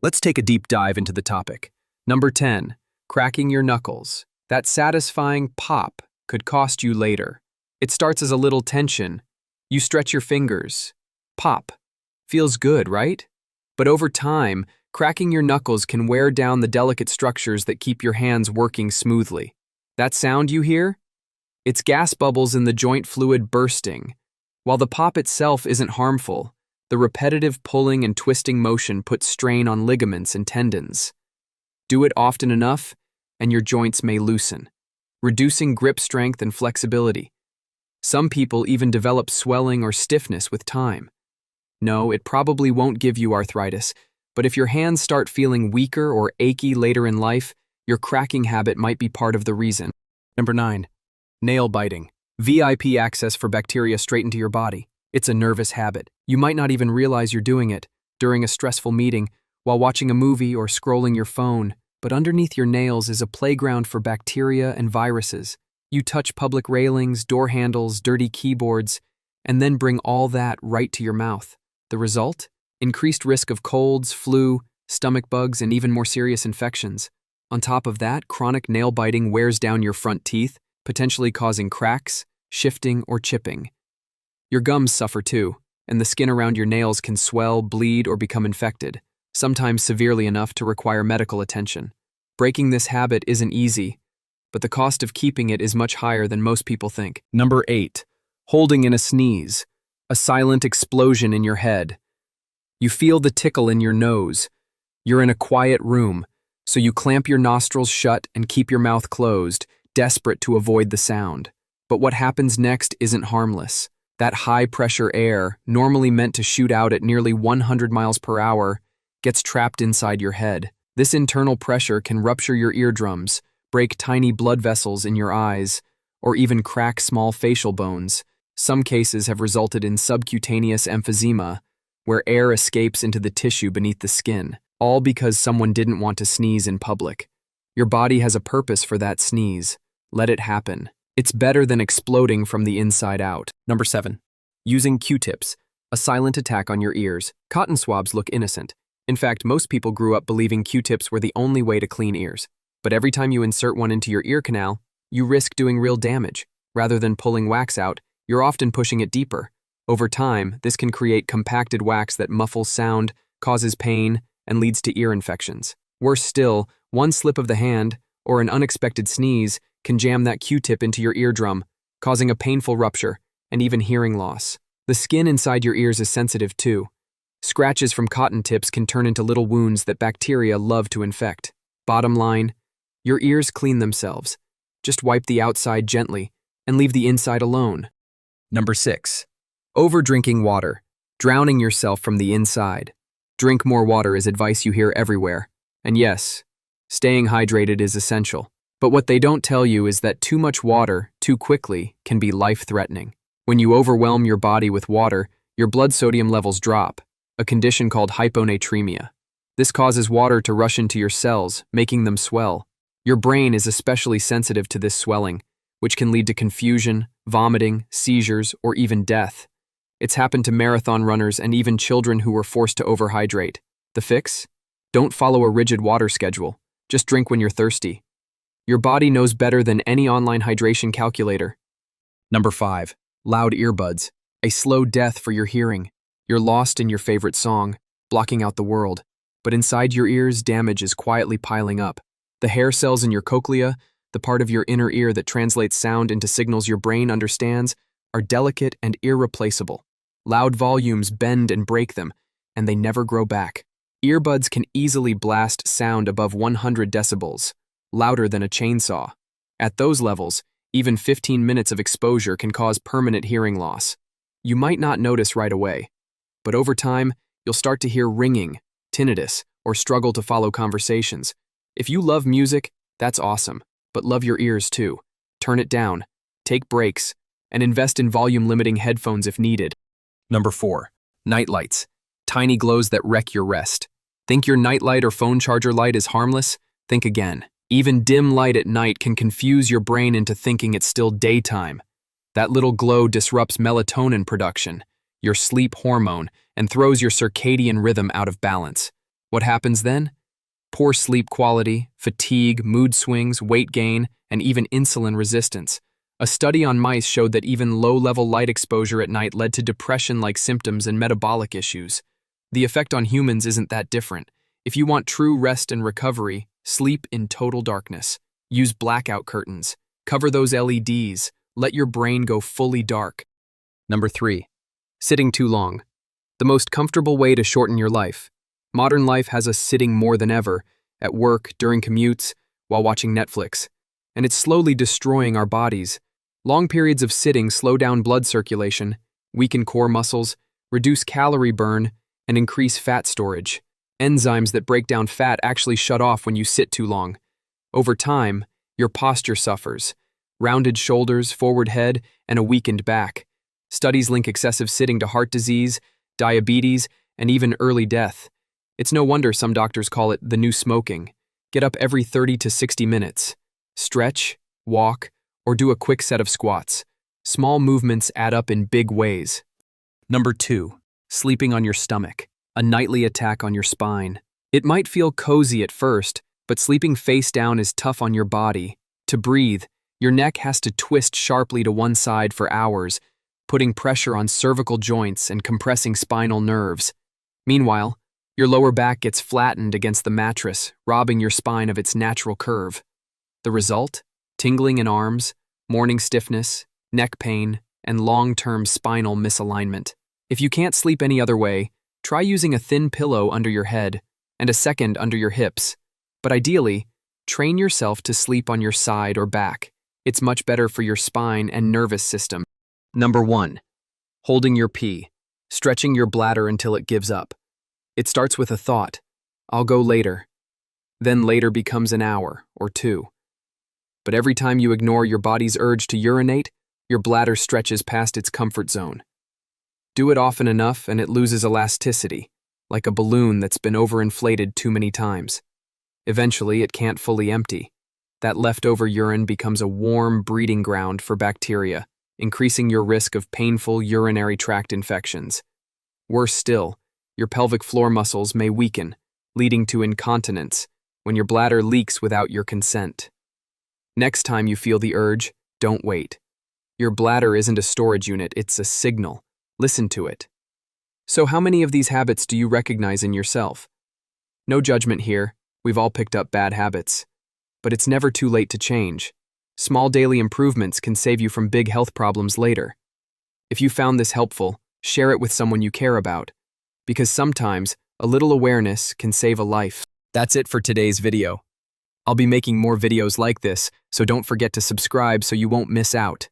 Let's take a deep dive into the topic. Number 10, cracking your knuckles. That satisfying pop could cost you later. It starts as a little tension. You stretch your fingers. Pop. Feels good, right? But over time, cracking your knuckles can wear down the delicate structures that keep your hands working smoothly. That sound you hear? It's gas bubbles in the joint fluid bursting. While the pop itself isn't harmful, the repetitive pulling and twisting motion puts strain on ligaments and tendons. Do it often enough, and your joints may loosen, reducing grip strength and flexibility. Some people even develop swelling or stiffness with time. No, it probably won't give you arthritis, but if your hands start feeling weaker or achy later in life, your cracking habit might be part of the reason. Number 9. Nail biting. VIP access for bacteria straight into your body. It's a nervous habit. You might not even realize you're doing it during a stressful meeting, while watching a movie or scrolling your phone, but underneath your nails is a playground for bacteria and viruses. You touch public railings, door handles, dirty keyboards, and then bring all that right to your mouth. The result? Increased risk of colds, flu, stomach bugs, and even more serious infections. On top of that, chronic nail biting wears down your front teeth, potentially causing cracks, shifting, or chipping. Your gums suffer too, and the skin around your nails can swell, bleed, or become infected, sometimes severely enough to require medical attention. Breaking this habit isn't easy, but the cost of keeping it is much higher than most people think. Number 8. Holding in a sneeze. A silent explosion in your head. You feel the tickle in your nose. You're in a quiet room, so you clamp your nostrils shut and keep your mouth closed, desperate to avoid the sound. But what happens next isn't harmless. That high-pressure air, normally meant to shoot out at nearly 100 miles per hour, gets trapped inside your head. This internal pressure can rupture your eardrums, break tiny blood vessels in your eyes, or even crack small facial bones. Some cases have resulted in subcutaneous emphysema, where air escapes into the tissue beneath the skin, all because someone didn't want to sneeze in public. Your body has a purpose for that sneeze. Let it happen. It's better than exploding from the inside out. Number 7. Using Q-tips. A silent attack on your ears. Cotton swabs look innocent. In fact, most people grew up believing Q-tips were the only way to clean ears. But every time you insert one into your ear canal, you risk doing real damage. Rather than pulling wax out, you're often pushing it deeper. Over time, this can create compacted wax that muffles sound, causes pain, and leads to ear infections. Worse still, one slip of the hand, or an unexpected sneeze, can jam that Q-tip into your eardrum, causing a painful rupture and even hearing loss. The skin inside your ears is sensitive too. Scratches from cotton tips can turn into little wounds that bacteria love to infect. Bottom line, your ears clean themselves. Just wipe the outside gently and leave the inside alone. Number 6. Overdrinking water. Drowning yourself from the inside. Drink more water is advice you hear everywhere. And yes, staying hydrated is essential. But what they don't tell you is that too much water, too quickly, can be life-threatening. When you overwhelm your body with water, your blood sodium levels drop, a condition called hyponatremia. This causes water to rush into your cells, making them swell. Your brain is especially sensitive to this swelling, which can lead to confusion, vomiting, seizures, or even death. It's happened to marathon runners and even children who were forced to overhydrate. The fix? Don't follow a rigid water schedule. Just drink when you're thirsty. Your body knows better than any online hydration calculator. Number 5. Loud earbuds. A slow death for your hearing. You're lost in your favorite song, blocking out the world. But inside your ears, damage is quietly piling up. The hair cells in your cochlea, the part of your inner ear that translates sound into signals your brain understands, are delicate and irreplaceable. Loud volumes bend and break them, and they never grow back. Earbuds can easily blast sound above 100 decibels, louder than a chainsaw. At those levels, even 15 minutes of exposure can cause permanent hearing loss. You might not notice right away, but over time, you'll start to hear ringing, tinnitus, or struggle to follow conversations. If you love music, that's awesome, but love your ears too. Turn it down, take breaks, and invest in volume-limiting headphones if needed. Number 4. Night lights. Tiny glows that wreck your rest. Think your nightlight or phone charger light is harmless? Think again. Even dim light at night can confuse your brain into thinking it's still daytime. That little glow disrupts melatonin production, your sleep hormone, and throws your circadian rhythm out of balance. What happens then? Poor sleep quality, fatigue, mood swings, weight gain, and even insulin resistance. A study on mice showed that even low-level light exposure at night led to depression-like symptoms and metabolic issues. The effect on humans isn't that different. If you want true rest and recovery, sleep in total darkness. Use blackout curtains. Cover those LEDs. Let your brain go fully dark. Number 3. Sitting too long. The most comfortable way to shorten your life. Modern life has us sitting more than ever, at work, during commutes, while watching Netflix. And it's slowly destroying our bodies. Long periods of sitting slow down blood circulation, weaken core muscles, reduce calorie burn, and increase fat storage. Enzymes that break down fat actually shut off when you sit too long. Over time, your posture suffers. Rounded shoulders, forward head, and a weakened back. Studies link excessive sitting to heart disease, diabetes, and even early death. It's no wonder some doctors call it the new smoking. Get up every 30 to 60 minutes. Stretch, walk, or do a quick set of squats. Small movements add up in big ways. Number 2. Sleeping on your stomach. A nightly attack on your spine. It might feel cozy at first, but sleeping face down is tough on your body. To breathe, your neck has to twist sharply to one side for hours, putting pressure on cervical joints and compressing spinal nerves. Meanwhile, your lower back gets flattened against the mattress, robbing your spine of its natural curve. The result? Tingling in arms, morning stiffness, neck pain, and long-term spinal misalignment. If you can't sleep any other way, try using a thin pillow under your head and a second under your hips. But ideally, train yourself to sleep on your side or back. It's much better for your spine and nervous system. Number 1. Holding your pee. Stretching your bladder until it gives up. It starts with a thought, I'll go later. Then later becomes an hour or 2. But every time you ignore your body's urge to urinate, your bladder stretches past its comfort zone. Do it often enough and it loses elasticity, like a balloon that's been overinflated too many times. Eventually, it can't fully empty. That leftover urine becomes a warm breeding ground for bacteria, increasing your risk of painful urinary tract infections. Worse still, your pelvic floor muscles may weaken, leading to incontinence when your bladder leaks without your consent. Next time you feel the urge, don't wait. Your bladder isn't a storage unit, it's a signal. Listen to it. So how many of these habits do you recognize in yourself? No judgment here, we've all picked up bad habits. But it's never too late to change. Small daily improvements can save you from big health problems later. If you found this helpful, share it with someone you care about. Because sometimes, a little awareness can save a life. That's it for today's video. I'll be making more videos like this, so don't forget to subscribe so you won't miss out.